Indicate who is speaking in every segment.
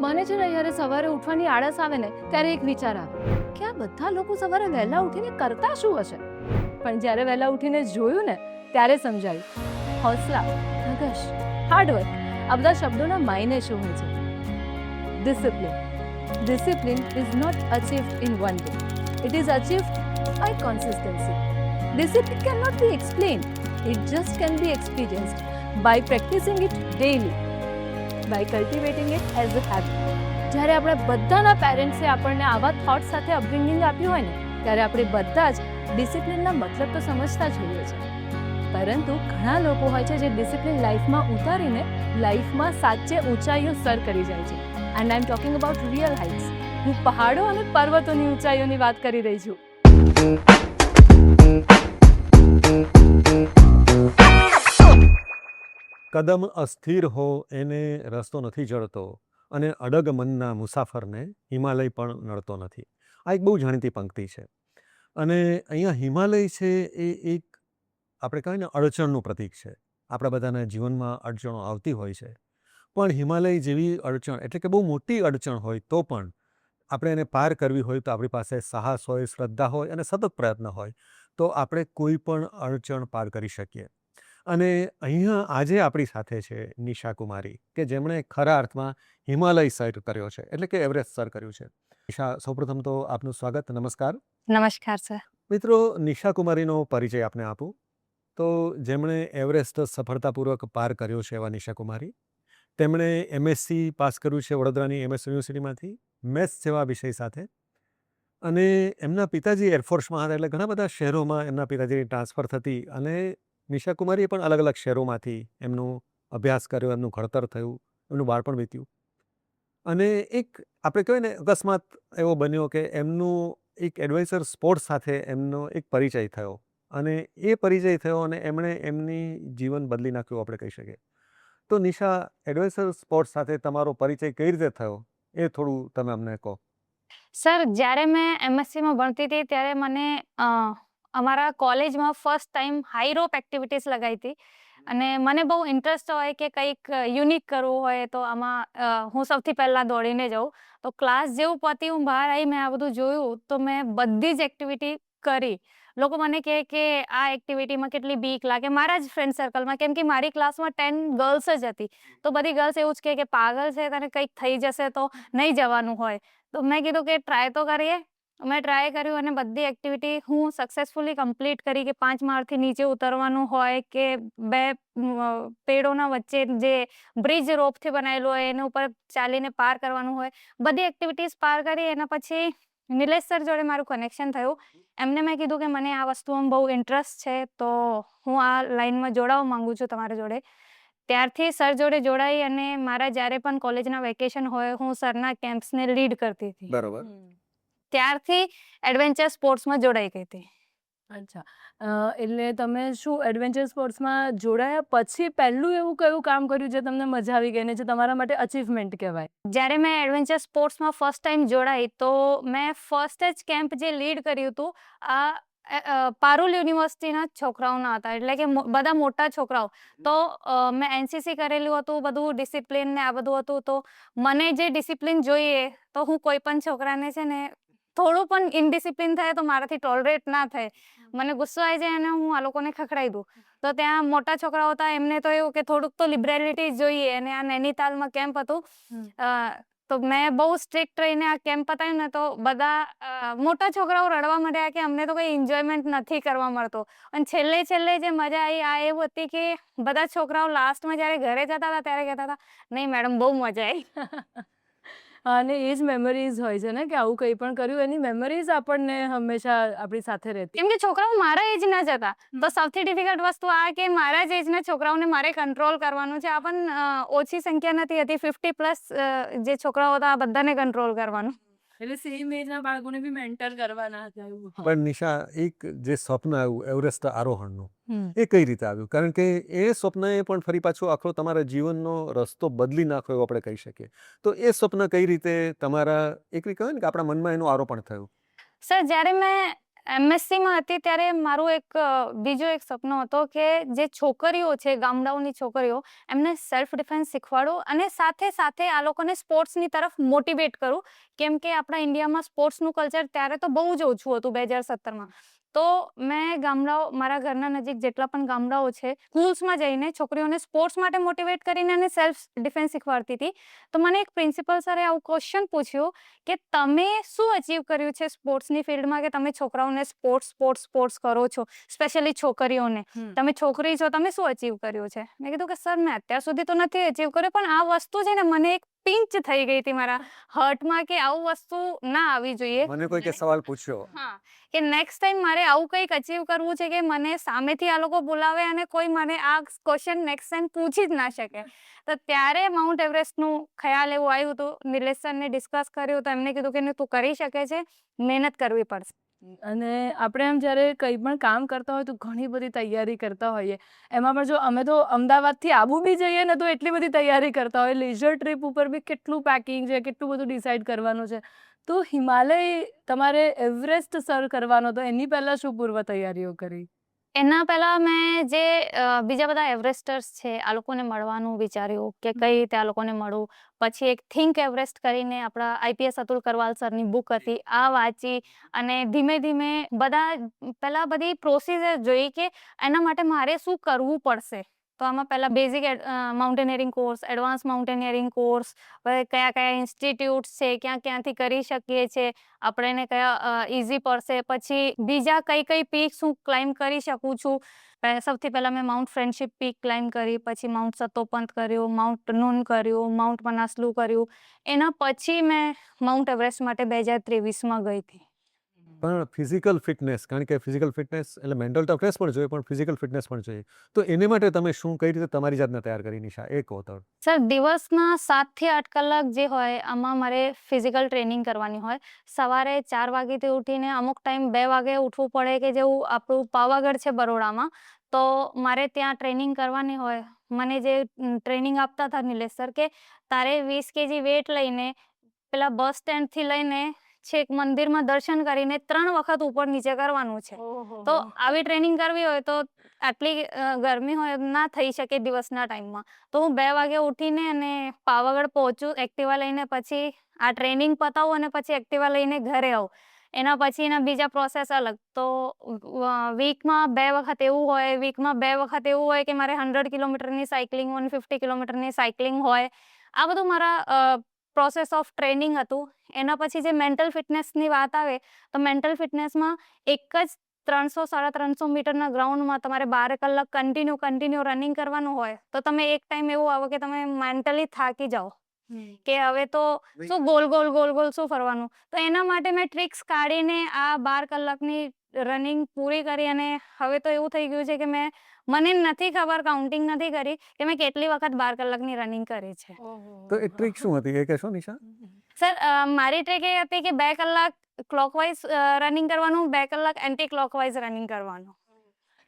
Speaker 1: મને છે ને જ્યારે સવારે ઉઠવાની આળસ આવે ને ત્યારે એક વિચાર આવે કે આ બધા લોકો સવારે વહેલા ઉઠીને કરતા શું હશે. પણ જ્યારે વહેલા ઉઠીને જોયું ને ત્યારે સમજાયું હૌસલા, ધગશ, હાર્ડવર્ક આ બધા શબ્દોના માયને શું હોય છે. Discipline is not achieved in one day, it is achieved by consistency. Discipline can not be explained, it just can be experienced by practising it daily, by cultivating it as a habit. જ્યારે આપણા બધાના પેરેન્ટ્સે આપણને આવા thought સાથે upbringing આપ્યું હોય ને ત્યારે આપણે બધા જ ડિસિપ્લિનના મતલબ તો સમજતા જ હોઈએ છીએ. પરંતુ ઘણા લોકો હોય છે જે ડિસિપ્લિન લાઈફમાં ઉતારીને લાઈફમાં સાચે ઊંચાઈઓ સર કરી જાય છે. And I am talking about real heights. હું પહાડો અને પર્વતોની ઊંચાઈઓની વાત કરી રહી છું.
Speaker 2: કદમ અસ્થિર હો એને રસ્તો નથી જડતો અને અડગ મનના મુસાફરને હિમાલય પણ નડતો નથી. આ એક બહુ જાણીતી પંક્તિ છે. અને અહીંયા હિમાલય છે એ એક આપણે કહીએ ને અડચણનું પ્રતીક છે. આપણા બધાના જીવનમાં અડચણો આવતી હોય છે, પણ હિમાલય જેવી અડચણ એટલે કે બહુ મોટી અડચણ હોય તો પણ આપણે એને પાર કરવી હોય તો આપણી પાસે સાહસ હોય, શ્રદ્ધા હોય અને સતત પ્રયત્ન હોય તો આપણે કોઈ પણ અડચણ પાર કરી શકીએ. અને અહીંયા આજે આપણી સાથે છે નિશા કુમારી, કે જેમણે ખરા અર્થમાં હિમાલય સર કર્યો છે, એટલે કે એવરેસ્ટ સર કર્યું છે. નિશા, સૌપ્રથમ તો આપનું સ્વાગત, નમસ્કાર.
Speaker 3: નમસ્કાર સર.
Speaker 2: મિત્રો, નિશા કુમારીનો પરિચય આપને આપું તો જેમણે એવરેસ્ટ સફળતાપૂર્વક પાર કર્યો છે એવા નિશા કુમારી, તેમણે MSc પાસ કર્યું છે વડોદરાની MS યુનિવર્સિટીમાંથી મેથ્સ જેવા વિષય સાથે. અને એમના પિતાજી એરફોર્સમાં હતા, એટલે ઘણા બધા શહેરોમાં એમના પિતાજીની ટ્રાન્સફર થતી અને નિશા કુમારીએ પણ અલગ અલગ શહેરોમાંથી એમનું અભ્યાસ કર્યો, એમનું ઘડતર થયું, એમનું બાળપણ વીત્યું. અને એક આપણે કહીએ ને અકસ્માત એવો બન્યો કે એમનું એક એડવાઇઝર સ્પોર્ટ્સ સાથે એમનો એક પરિચય થયો અને એ પરિચય થયો અને એમણે એમની જીવન બદલી નાખ્યું આપણે કહી શકીએ. તો નિશા, એડવાઇઝર સ્પોર્ટ્સ સાથે તમારો પરિચય કઈ રીતે થયો એ થોડું તમે અમને કહો.
Speaker 3: સર, જ્યારે મેં MScમાં ભણતી હતી ત્યારે મને અમારા કોલેજમાં ફર્સ્ટ ટાઈમ હાઈ રોપ એક્ટિવિટીઝ લગાવી હતી. અને મને બહુ ઇન્ટરેસ્ટ હોય કે કંઈક યુનિક કરવું હોય તો આમાં હું સૌથી પહેલાં દોડીને જાઉં. તો ક્લાસ જેવું પતી હું બહાર આવી, મેં આ બધું જોયું તો મેં બધી જ એક્ટિવિટી કરી. લોકો મને કહે કે આ એક્ટિવિટીમાં કેટલી બીક લાગે, મારા જ ફ્રેન્ડ સર્કલમાં, કેમ કે મારી ક્લાસમાં 10 ગર્લ્સ જ હતી. તો બધી ગર્લ્સ એવું જ કહે કે પાગલ છે, તને કંઈક થઈ જશે તો નહીં જવાનું હોય. તો મેં કીધું કે ટ્રાય તો કરીએ. મેં ટ્રાય કર્યું અને બધી એક્ટિવિટી હું સક્સેસફુલી કમ્પ્લીટ કરી. કે 5 માળથી નીચે ઉતરવાનું હોય કે 2 પેડોના વચ્ચે જે બ્રિજ રોપથી બનાવેલું હોય એના ઉપર ચાલીને પાર કરવાનું હોય, બધી એક્ટિવિટીઝ પાર કરી. એના પછી નિલેશ સર જોડે મારું કનેક્શન થયું. એમને મેં કીધું કે મને આ વસ્તુમાં બહુ ઇન્ટરેસ્ટ છે તો હું આ લાઈનમાં જોડાવા માંગુ છું તમારા જોડે. ત્યારથી સર જોડે જોડાઈ અને મારા જ્યારે પણ કોલેજના વેકેશન હોય હું સરના કેમ્પ્સને લીડ કરતી હતી.
Speaker 2: બરાબર.
Speaker 3: ત્યારથી એડવેન્ચર સ્પોર્ટ્સમાં જોડાઈ ગઈ હતી.
Speaker 1: અચ્છા, એટલે તમે શું એડવેન્ચર સ્પોર્ટ્સમાં જોડાયા પછી પહેલું એવું કયું કામ કર્યું જે તમને મજા આવી ગઈ ને જે તમારા માટે અચીવમેન્ટ કહેવાય?
Speaker 3: જ્યારે મેં એડવેન્ચર સ્પોર્ટ્સમાં ફર્સ્ટ ટાઈમ જોડાઈ તો મેં ફર્સ્ટ જ કેમ્પ જે લીડ કર્યું હતું આ પારુલ યુનિવર્સિટીના છોકરાઓના હતા, એટલે કે બધા મોટા છોકરાઓ. તો મેં NCC કરેલું હતું, બધું ડિસિપ્લિન ને આ બધું હતું. તો મને જે ડિસિપ્લિન જોઈએ તો હું કોઈ પણ છોકરાને છે ને થોડું પણ ઇનડિસિપ્લિન થાય તો મારાથી ટોલરેટ ના થાય. મને ગુસ્સો આવી જાય અને હું આ લોકોને ખખડાવી દઉં. તો ત્યાં મોટા છોકરાઓ હતા, એમને તો એવું કે થોડુંક તો લિબરેલિટી જોઈએ. અને આ નૈનીતાલમાં કેમ્પ હતું. તો મેં બહુ સ્ટ્રિક્ટ રહીને આ કેમ્પ પતાવ્યું ને તો બધા મોટા છોકરાઓ રડવા માંડ્યા કે અમને તો કંઈ એન્જોયમેન્ટ નથી કરવા મળતો. અને છેલ્લે જે મજા આવી આ એવું હતી કે બધા છોકરાઓ લાસ્ટમાં જ્યારે ઘરે જતા હતા ત્યારે કહેતા હતા, નહીં મેડમ, બહુ મજા આવી.
Speaker 1: અને એ જ મેમરીઝ હોય છે ને કે આવું કંઈ પણ કર્યું એની મેમરીઝ આપણને હંમેશા આપણી સાથે રહેતી.
Speaker 3: કેમ કે છોકરાઓ મારા એજના જ હતા. તો સૌથી ડિફિકલ્ટ વસ્તુ આ કે મારા જ એજના છોકરાઓને મારે કંટ્રોલ કરવાનું છે. આ પણ ઓછી સંખ્યા નથી હતી, 50+ જે છોકરાઓ હતા આ બધાને કંટ્રોલ કરવાનું.
Speaker 1: એટલે સેમ એજના બાળકોને બી મેન્ટર કરવાના હતા એવું.
Speaker 2: પણ નિશા, એક જે સ્વપ્ન આવ્યું એવરેસ્ટ આરોહણનું, એ કઈ રીતે આવ્યું? કારણ કે એ સ્વપ્નએ પણ ફરી પાછું આખો તમારા જીવનનો રસ્તો બદલી નાખ્યો એવું આપણે કહી શકીએ. તો એ સ્વપ્ન કઈ રીતે તમારા એક કહેવાય ને કે આપણા મનમાં એનું આરોપણ થયું?
Speaker 3: સર, જ્યારે મેં એમએસસીમાં હતી ત્યારે મારું બીજો એક સપનો હતો કે જે છોકરીઓ છે, ગામડાઓની છોકરીઓ, એમને સેલ્ફ ડિફેન્સ શીખવાડું અને સાથે સાથે આ લોકોને સ્પોર્ટ્સની તરફ મોટિવેટ કરું. કેમ કે આપણા ઇન્ડિયામાં સ્પોર્ટ્સનું કલ્ચર ત્યારે તો બહુ જ ઓછું હતું 2017માં. તો મેં મારા ઘરના નજીક જેટલા પણ ગામડાઓ છે, સ્કૂલ્સમાં જઈને છોકરીઓને સ્પોર્ટ્સ માટે મોટિવેટ કરીને અને સેલ્ફ ડિફેન્સ શીખવાડતી હતી. તો મને એક પ્રિન્સિપલ સરે આવું ક્વેશ્ચન પૂછ્યું કે તમે શું અચીવ કર્યું છે સ્પોર્ટ્સની ફિલ્ડમાં કે તમે છોકરાઓને સ્પોર્ટ્સ કરો છો, સ્પેશિયલી છોકરીઓને. તમે છોકરી છો, તમે શું અચીવ કર્યું છે? મેં કીધું કે સર મેં અત્યાર સુધી તો નથી અચીવ કર્યું, પણ આ વસ્તુ છે ને મને એક પિંચ થઈ ગઈ હતી મારા હર્ટમાં કે આવું વસ્તુ ના આવી જોઈએ.
Speaker 2: મને કોઈકે સવાલ પૂછ્યો.
Speaker 3: હા, કે નેક્સ્ટ ટાઈમ મારે આવું કંઈક અચીવ કરવું છે કે મને સામેથી આ લોકો બોલાવે અને કોઈ મને આ ક્વેશ્ચન નેક્સ્ટ ટાઈમ પૂછી જ ના શકે. તો ત્યારે માઉન્ટ એવરેસ્ટનું ખ્યાલ એવું આવ્યું હતું. નિલેશ સરને ડિસ્કસ કર્યું તો એમને કીધું કે તું કરી શકે છે, મહેનત કરવી પડશે.
Speaker 1: અને આપણે એમ જ્યારે કંઈ પણ કામ કરતા હોય તો ઘણી બધી તૈયારી કરતા હોઈએ. એમાં પણ જો અમે તો અમદાવાદથી આબુ બી જઈએ ને તો એટલી બધી તૈયારી કરતા હોય. લેઝર ટ્રીપ ઉપર બી કેટલું પેકિંગ છે, કેટલું બધું ડિસાઇડ કરવાનું છે. તો હિમાલય તમારે એવરેસ્ટ સર કરવાનો તો એની પહેલાં શું પૂર્વ તૈયારીઓ કરી?
Speaker 3: એના પહેલા મેં જે બીજા બધા એવરેસ્ટર્સ છે આ લોકોને મળવાનું વિચાર્યું કે કઈ રીતે આ લોકોને મળું. પછી એક થિંક એવરેસ્ટ કરીને આપણા આઈપીએસ અતુલ કરવાલ સરની બુક હતી, આ વાંચી અને ધીમે ધીમે પહેલા બધી પ્રોસિજર જોઈ કે એના માટે મારે શું કરવું પડશે. તો આમાં પહેલા basic mountaineering course, advance mountaineering course, કયા કયા ઇન્સ્ટિટ્યૂટ્સ છે, ક્યાંથી કરી શકીએ છીએ, આપણે કયા ઇઝી પડશે, પછી બીજા કઈ પીક્સ હું ક્લાઇમ્બ કરી શકું છું. સૌથી પહેલા મેં માઉન્ટ ફ્રેન્ડશિપ પીક ક્લાઇમ્બ કરી, પછી માઉન્ટ સતોપંથ કર્યું, માઉન્ટ નૂન કર્યું, માઉન્ટ મનાસલુ કર્યું. એના પછી મેં માઉન્ટ એવરેસ્ટ માટે 2023માં ગઈ હતી.
Speaker 2: પણ ફિઝિકલ ફિટનેસ, કારણ કે ફિઝિકલ ફિટનેસ એટલે મેન્ટલ ટફનેસ પણ જોઈએ, પણ ફિઝિકલ ફિટનેસ પણ જોઈએ. તો એને માટે તમે કઈ રીતે તમારી જાતને તૈયાર કરી, નિશા, એ કહો તો.
Speaker 3: સર, દિવસના 7 થી 8 કલાક જે હોય આમાં મારે ફિઝિકલ ટ્રેનિંગ કરવાની હોય. સવારે 4 વાગ્યાથી ઉઠીને અમુક ટાઈમ 2 વાગે ઉઠવું પડે કે જેવું આપણું પાવાગઢ છે બરોડામાં, તો મારે ત્યાં ટ્રેનિંગ કરવાની હોય. મને જે ટ્રેનિંગ આપતા હતા નિલેશ સર કે તારે 20 kg વેટ લઈને પેલા બસ સ્ટેન્ડથી લઈને છેક મંદિરમાં દર્શન કરીને 3 વખત ઉપર નીચે કરવાનું છે. તો આવી ટ્રેનિંગ કરવી હોય તો આટલી ગરમી હોય ના થઈ શકે દિવસના ટાઈમમાં. તો હું 2 વાગે ઉઠીને અને પાવાગઢ પહોંચું એક્ટિવા લઈને, પછી આ ટ્રેનિંગ પતાવું અને પછી એક્ટિવા લઈને ઘરે આવું. એના પછી એના બીજા પ્રોસેસ અલગ. તો વીકમાં 2 વખત એવું હોય કે મારે 100 કિલોમીટરની સાયકલિંગ, 150 કિલોમીટરની સાયકલિંગ હોય. આ બધું મારા પ્રોસેસ ઓફ ટ્રેનિંગ હતું. એના પછી જે મેન્ટલ ફિટનેસની વાત આવે તો મેન્ટલ ફિટનેસમાં એક જ 300-350 મીટરના ગ્રાઉન્ડમાં તમારે 12 કલાક કન્ટિન્યુ રનિંગ કરવાનું હોય. તો તમે એક ટાઈમ એવો આવે કે તમે મેન્ટલી થાકી જાઓ કે હવે તો શું ગોલ શું ફરવાનું. તો એના માટે મેં ટ્રિક્સ કાઢીને આ 12 કલાકની રનિંગ પૂરી કરી અને હવે તો એવું થઈ ગયું છે કે મને નથી ખબર, કાઉન્ટિંગ નથી કરી કે મેં કેટલી વખત 12 કલાકની રનિંગ કરી છે.
Speaker 2: તો એ ટ્રીક શું હતી, એ કહેશો નિશા?
Speaker 3: સર, મારી ટ્રીક એ હતી કે 2 કલાક ક્લોકવાઇઝ રનિંગ કરવાનું, 2 કલાક એન્ટી ક્લોકવાઇઝ રનિંગ કરવાનું.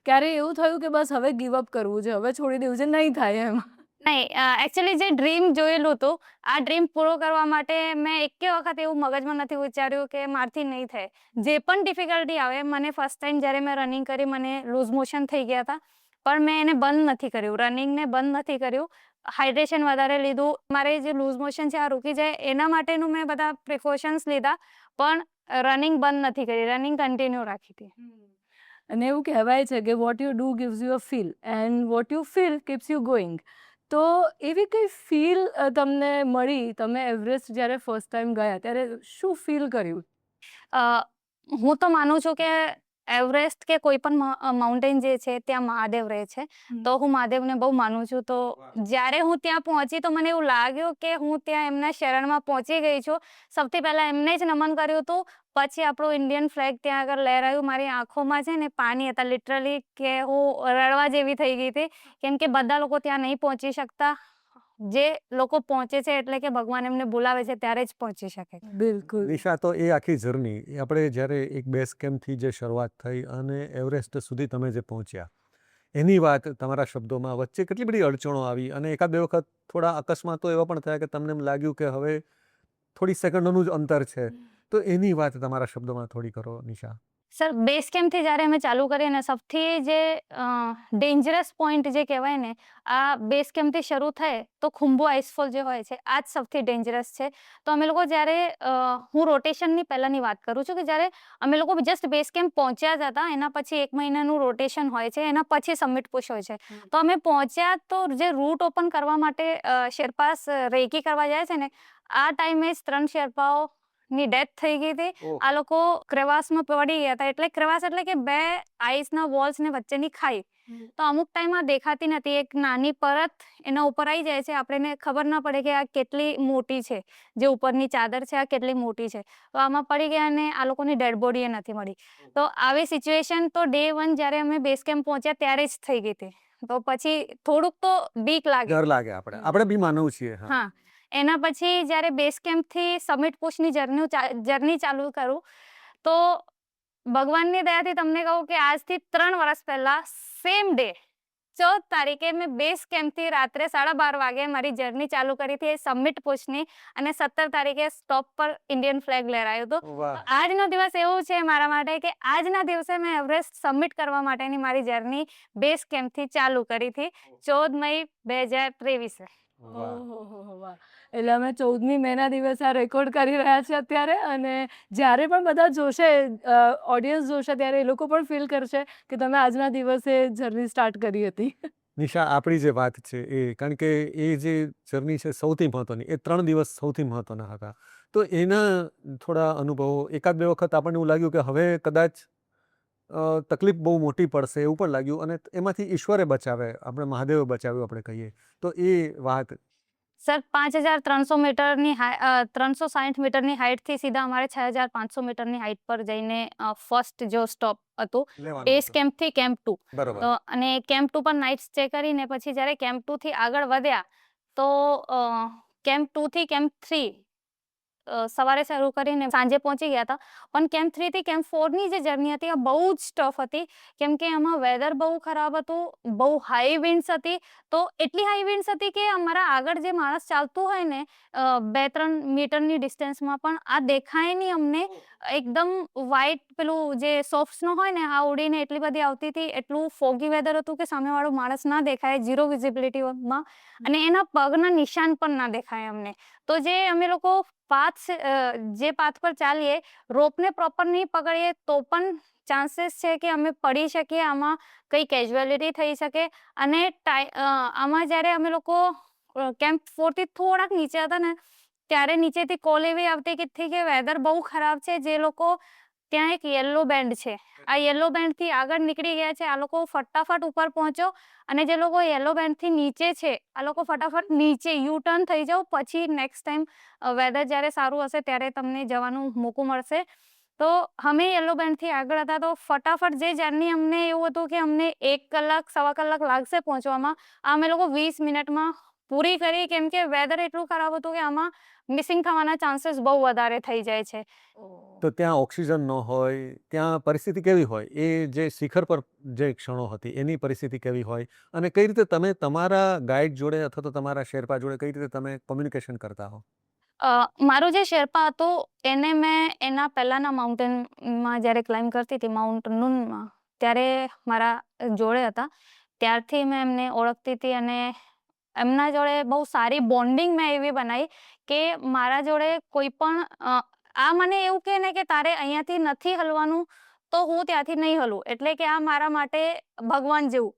Speaker 1: ક્યારે એવું થયું કે બસ હવે ગીવ અપ કરવું છે, હવે છોડી દેવું છે, નહીં થાય એમ?
Speaker 3: નહીં, એકચ્યુઅલી જે ડ્રીમ જોયેલું હતું, આ ડ્રીમ પૂરો કરવા માટે મેં એકે વખત એવું મગજમાં નથી વિચાર્યું કે મારથી નહીં થાય. જે પણ ડિફિકલ્ટી આવે, મને ફર્સ્ટ ટાઈમ જ્યારે મેં રનિંગ કરી મને લૂઝ મોશન થઈ ગયા હતા, પણ મેં એને બંધ નથી કર્યું, રનિંગને બંધ નથી કર્યું. હાઇડ્રેશન વધારે લીધું. મારે જે લૂઝ મોશન છે આ રૂકી જાય એના માટેનું મેં બધા પ્રિકોશન્સ લીધા, પણ રનિંગ બંધ નથી કરી, રનિંગ કન્ટિન્યુ રાખી હતી.
Speaker 1: અને એવું કહેવાય છે કે what you do gives you a feel and what you feel keeps you going. તો એવી કઈ ફીલ તમને મળી, તમે એવરેસ્ટ જ્યારે ફર્સ્ટ ટાઈમ ગયા ત્યારે શું ફીલ કર્યું?
Speaker 3: હું તો માનું છું કે એવરેસ્ટ કે કોઈ પણ માઉન્ટેન જે છે ત્યાં મહાદેવ રહે છે. તો હું મહાદેવને બહુ માનું છું. તો જ્યારે હું ત્યાં પહોંચી તો મને એવું લાગ્યું કે હું ત્યાં એમના શરણમાં પહોંચી ગઈ છું. સૌથી પહેલા એમને જ નમન કર્યું હતું, પછી આપણું ઇન્ડિયન ફ્લેગ ત્યાં આગળ લહેરાયું. મારી આંખોમાં છે ને પાણી હતા, લિટરલી કે હું રડવા જેવી થઈ ગઈ હતી, કેમ કે બધા લોકો ત્યાં નહીં પહોંચી શકતા. જે લોકો પહોંચે છે એટલે કે ભગવાન એમને બોલાવે છે ત્યારે જ પહોંચી શકે.
Speaker 1: બિલકુલ.
Speaker 2: નિશા, તો એ આખી જર્ની આપણે જ્યારે એક બેઝ કેમ્પથી જે શરૂઆત થઈ અને એવરેસ્ટ સુધી તમે જે પહોંચ્યા, એની વાત તમારા શબ્દોમાં, વચ્ચે કેટલી બધી અડચણો આવી અને એકાદ બે વખત થોડા અકસ્માતો એવા પણ થયા કે તમને એમ લાગ્યું કે હવે થોડી સેકન્ડોનું જ અંતર છે. તો એની વાત તમારા શબ્દોમાં થોડી કરો, નિશા.
Speaker 3: સર બેઝ કેમ્પથી જ્યારે અમે ચાલુ કરીએ ને સૌથી જે ડેન્જરસ પોઈન્ટ જે કહેવાય ને આ બેઝ કેમ્પથી શરૂ થાય તો ખુંબુ આઈસફોલ જે હોય છે આ જ સૌથી ડેન્જરસ છે. તો અમે લોકો જ્યારે હું રોટેશનની પહેલાંની વાત કરું છું કે જ્યારે અમે લોકો જસ્ટ બેઝ કેમ્પ પહોંચ્યા જ હતા એના પછી 1 મહિનાનું રોટેશન હોય છે એના પછી સમિટ પુશ હોય છે. તો અમે પહોંચ્યા તો જે રૂટ ઓપન કરવા માટે શેરપાસ રેકી કરવા જાય છે ને આ ટાઈમે જ 3 શેરપાઓ ની ડેથ થઈ ગઈ હતી.
Speaker 2: ઓહ.
Speaker 3: આ લોકો ક્રેવાસમાં પડી ગયા હતા. એટલે ક્રેવાસ એટલે કે 2 આઈસના વોલ્સ ને વચ્ચેની ખાઈ. તો અમુક ટાઈમમાં દેખાતી નથી, એક નાની પરત એના ઉપર આવી જાય છે, આપણને ખબર ના પડે કે આ કેટલી મોટી છે, જે ઉપરની ચાદર છે આ કેટલી મોટી છે. તો આમાં પડી ગયા અને આ લોકોની ડેડ બોડી એ નથી મળી. તો આવી સિચ્યુએશન તો ડે 1 જ્યારે અમે બેઝ કેમ્પ પહોંચ્યા ત્યારે જ થઈ ગઈ હતી. તો પછી થોડુંક તો બીક લાગે.
Speaker 2: ડર લાગે, આપણે બી માનવ છીએ.
Speaker 3: હા, એના પછી જ્યારે બેઝ કેમ્પથી સમિટ પુશની જર્ની ચાલુ કરું તો ભગવાનની દયાથી તમને કહું કે આજથી 3 વર્ષ પહેલા સેમ ડે 14 તારીખે મેં બેઝ કેમ્પથી રાત્રે 12:30 વાગે મારી જર્ની ચાલુ કરી હતી સમિટ પુશની, અને 17 તારીખે સ્ટોપ પર ઇન્ડિયન ફ્લેગ લહેરાયો હતો.
Speaker 2: વાહ.
Speaker 3: તો આજનો દિવસ એવું છે મારા માટે કે આજના દિવસે મેં એવરેસ્ટ સબમિટ કરવા માટેની મારી જર્ની બેઝ કેમ્પથી ચાલુ કરી હતી 14 મઈ 2023.
Speaker 2: વાહ.
Speaker 1: ઓહોહોહો, વાહ. એટલે અમે 14મી મેના દિવસે આ રેકોર્ડ કરી રહ્યા છીએ અત્યારે, અને જ્યારે પણ બધા જોશે, ઓડિયન્સ જોશે, ત્યારે એ લોકો પણ ફીલ કરશે કે તમે આજના દિવસે જર્ની સ્ટાર્ટ કરી હતી.
Speaker 2: નિશા, આપણી જે વાત છે એ, કારણ કે એ જે જર્ની છે સૌથી મહત્વની, એ 3 દિવસ સૌથી મહત્વના હતા. તો એના થોડા અનુભવો, 1-2 વખત આપણને એવું લાગ્યું કે હવે કદાચ તકલીફ બહુ મોટી પડશે એવું પણ લાગ્યું, અને એમાંથી ઈશ્વરે બચાવે, આપણે મહાદેવે બચાવ્યું આપણે કહીએ. તો એ વાત.
Speaker 3: સર 5300 મીટરની 360 મીટરની હાઇટથી સીધા અમારે 6500 મીટરની હાઇટ પર જઈને ફર્સ્ટ જો સ્ટોપ હતું
Speaker 2: લેવાનું
Speaker 3: બેઝ
Speaker 2: હતું.
Speaker 3: કેમ્પથી કેમ્પ 2.
Speaker 2: બરોબર.
Speaker 3: તો અને કેમ્પ 2 પર નાઇટ સ્ટે કરીને પછી જ્યારે કેમ્પ 2 થી આગળ વધ્યા તો કેમ્પ 2 થી કેમ્પ 3 સવારે શરૂ કરીને સાંજે પહોંચી ગયા હતા. પણ કેમ્પ 3 થી કેમ્પ 4 ની જે જર્ની હતી આ બહુ જ ટફ હતી, કેમ કે એમાં વેધર બહુ ખરાબ હતું, બહુ હાઈ વિન્ડ્સ હતી. તો એટલી હાઈ વિન્ડ્સ હતી કે અમારા આગળ જે માણસ ચાલતું હોય ને 2-3 મીટરની ડિસ્ટન્સમાં પણ આ દેખાય નહીં અમને. એકદમ વ્હાઇટ પેલું જે સોફ્ટ સ્નો હોય ને આ ઉડીને એટલી બધી આવતી હતી, એટલું ફોગી વેધર હતું કે સામેવાળો માણસ ના દેખાય, 0 વિઝિબિલિટીમાં, અને એના પગના નિશાન પણ ના દેખાય અમને. તો જે અમે લોકો જે પાથ પર ચાલીએ, રોપને પ્રોપર નહીં પકડીએ તો પણ ચાન્સીસ છે કે અમે પડી શકીએ, આમાં કઈ કેઝ્યુઅલિટી થઈ શકે. અને આમાં જ્યારે અમે લોકો કેમ્પ 4 થી થોડાક નીચે હતા ને ત્યારે નીચેથી કોલ એવી આવતી કે વેધર બહુ ખરાબ છે, જે લોકો ત્યાં એક યલો બેન્ડ છે, આ યલો બેન્ડથી આગળ નીકળી ગયા છે, આ લોકો ફટાફટ ઉપર પહોંચો, અને જે લોકો યલો બેન્ડથી નીચે છે આ લોકો ફટાફટ નીચે યુ ટર્ન થઈ જાઓ, પછી નેક્સ્ટ ટાઈમ વેધર જ્યારે સારું હશે ત્યારે તમને જવાનું મોકો મળશે. તો અમે યલો બેન્ડથી આગળ હતા તો ફટાફટ જે જર્ની અમને એવું હતું કે અમને 1 કલાક 1.25 કલાક લાગશે પહોંચવામાં, આ અમે લોકો 20 મિનિટમાં પૂરી કરી, કેમ કે વેધર એટલું ખરાબ હતું કે આમાં મિસિંગ થવાના ચાન્સીસ બહુ વધારે થઈ જાય છે.
Speaker 2: તો ત્યાં ઓક્સિજન ન હોય, ત્યાં પરિસ્થિતિ કેવી હોય? એ જે શિખર પર જે ક્ષણો હતી એની પરિસ્થિતિ કેવી હોય, અને કઈ રીતે તમે તમારા ગાઈડ જોડે અથવા તો તમારા શેરપા જોડે કઈ રીતે તમે કોમ્યુનિકેશન કરતા હો?
Speaker 3: મારો જે શેરપા હતો એને મેં એના પહેલાના માઉન્ટેનમાં જ્યારે ક્લાઇમ્બ કરતી હતી માઉન્ટ નૂનમાં, ત્યારે મારા જોડે હતા. ત્યારથી મેં એમને ઓળખતી હતી, અને એમના જોડે બહુ સારી બોન્ડિંગ મેં એવી બનાવી કે મારા જોડે કોઈ પણ આ મને એવું કહે ને કે તારે અહીંયાથી નથી હલવાનું તો હું ત્યાંથી નહીં હલું, એટલે કે આ મારા માટે ભગવાન જેવું,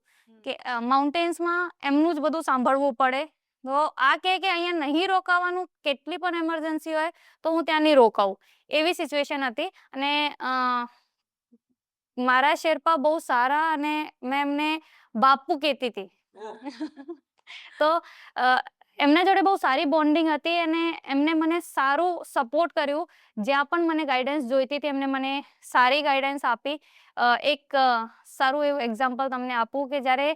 Speaker 3: કે માઉન્ટેન્સમાં એમનું જ બધું સાંભળવું પડે. તો આ કે અહીંયા નહીં રોકાવાનું, કેટલી પણ એમરજન્સી હોય તો હું ત્યાં નહીં રોકાવું, એવી સિચ્યુએશન હતી. અને મારા શેરપા બહુ સારા, અને મેં એમને બાપુ કહેતી હતી. તો એમના જોડે બહુ સારી બોન્ડિંગ હતી, અને એમને મને સારું સપોર્ટ કર્યું. જ્યાં પણ મને ગાઈડન્સ જોઈતી હતી એમને મને સારી ગાઈડન્સ આપી. એક સારું એવું એક્ઝામ્પલ તમને આપું કે જ્યારે